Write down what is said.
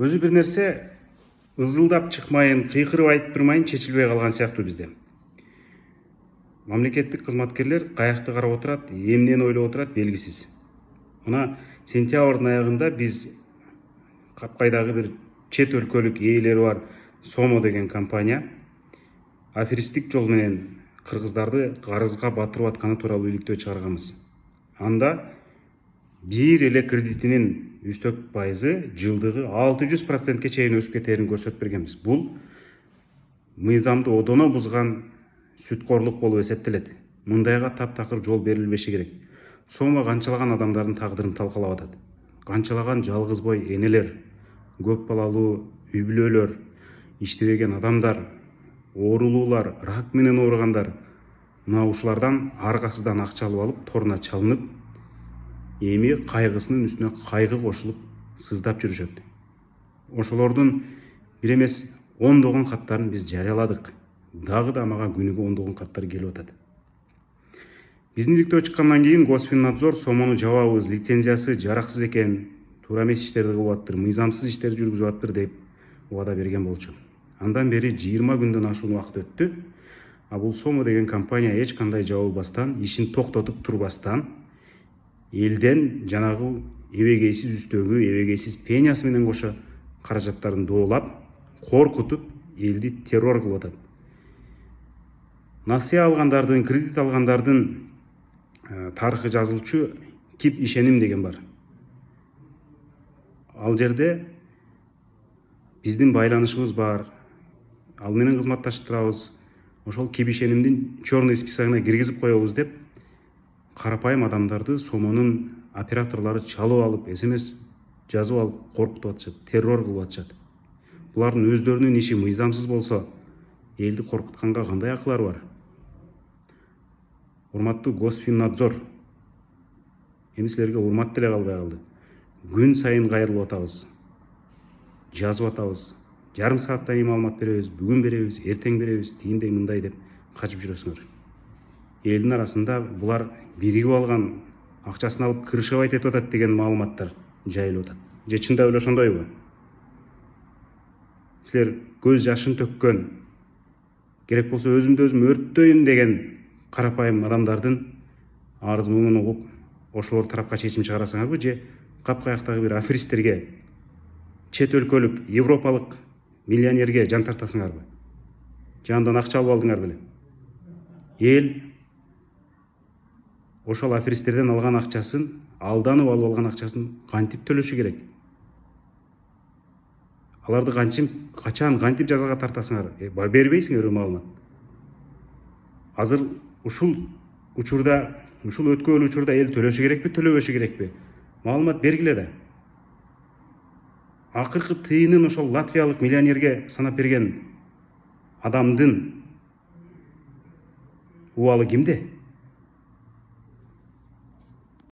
өзү бир нерсе ызылдап чыкмайын, кыйкырып айтып турмайын чечилбей калган сыяктуу бизде. Мамлекеттик кызматкерлер каякты карап отурат, эмнени ойлоп отурат белгисиз. Мына сентябрдын аягында биз капкайдагы бир чет өлкөлүк ээлери бар Сомо деген компания аферистик жол менен кыргыздарды карызга батырып атканы тууралуу иликтөө чыгарганбыз. Анда бир эле кредитинин үстөк пайызы жылдыгы 600%-ке чейин өсүп кетээрин көрсөтүп бергенбиз. Бул мыйзамды одоно бузган сүткорлук болуп эсептелет. Мындайга таптакыр жол берилбеши керек. Сомо канчалаган адамдардын тагдырын талкалап атат. Канчалаган жалгыз бой энелер, көп балалуу үй бүлөлөр, иштебеген адамдар, оорулуулар, рак менен ооругандар мына ушулардан аргасыздан акча алып алып, торуна чалынып, эми кайгысынын үстүнө кайгы кошулуп сыздап жүрүшөт. Ошолордун бир эмес ондогон каттарын биз жарыяладык. Дагы да мага күнүгө ондогон каттар келип атат. Биздин иликтөө чыккандан кийин Госфиннадзор Сомону жабабыз, лицензиясы жараксыз экен, туура эмес иштерди кылып атыптыр, мыйзамсыз иштерди жүргүзүп атыптыр деп убада берген болчу. Андан бери 20 күндөн ашуун убакыт өттү. А бул Сомо деген компания эч кандай жабылбастан, ишин токтотуп турбастан, элден жанагы эбегейсиз үстөгү, эбегейсиз пенясы менен кошо каражаттарын доолап, коркутуп, элди террор кылып атат. Насыя алгандардын, кредит алгандардын тарыхы жазылчу Кип ишеним деген бар. Ал жерде биздин байланышыбыз бар. Ал менен кызматташып турабыз. Ошол Кип ишенимдин черный списогуна киргизип коебуз деп карапайым адамдарды Сомонун операторлору чалып алып, СМС жазып алып коркутуп атышат, террор кылып атышат. Булардын өздөрүнүн иши мыйзамсыз болсо, элди коркутканга кандай акылары бар? Урматтуу Госфиннадзор, эми силерге урмат деле калбай калды. Күн сайын кайрылып атабыз, жазып атабыз, жарым сааттан кийин маалымат беребиз, бүгүн беребиз, эртең беребиз, тигиндей мындай деп качып жүрөсүңөр. Элдин арасында булар биригип алган, акчасын алып крышевать этип атат деген маалыматтар жайылып атат. Же чындап эле ошондойбу? Силер көз жашын төккөн, керек болсо өзүмдү өзүм өрттөйүн деген карапайым адамдардын арыз муңун угуп, ошолор тарапка чечим чыгарасыңарбы, же капкаяктагы бир аферисттерге, чет өлкөлүк, европалык миллионерге жан тартасыңарбы? Же андан акча алып алдыңар беле? Эл ошол аферисттерден алган акчасын, алданып алып алган акчасын кантип төлөшү керек? Аларды качан кантип жазага тартасыңар? Бербейсиңерби маалымат? Азыр ушул учурда, ушул өткөн учурда эл төлөшү керекпи, төлөбөшү керекпи? Маалымат бергиле да. Акыркы тыйынын ошол латвиялык миллионерге санап берген адамдын убалы кимде?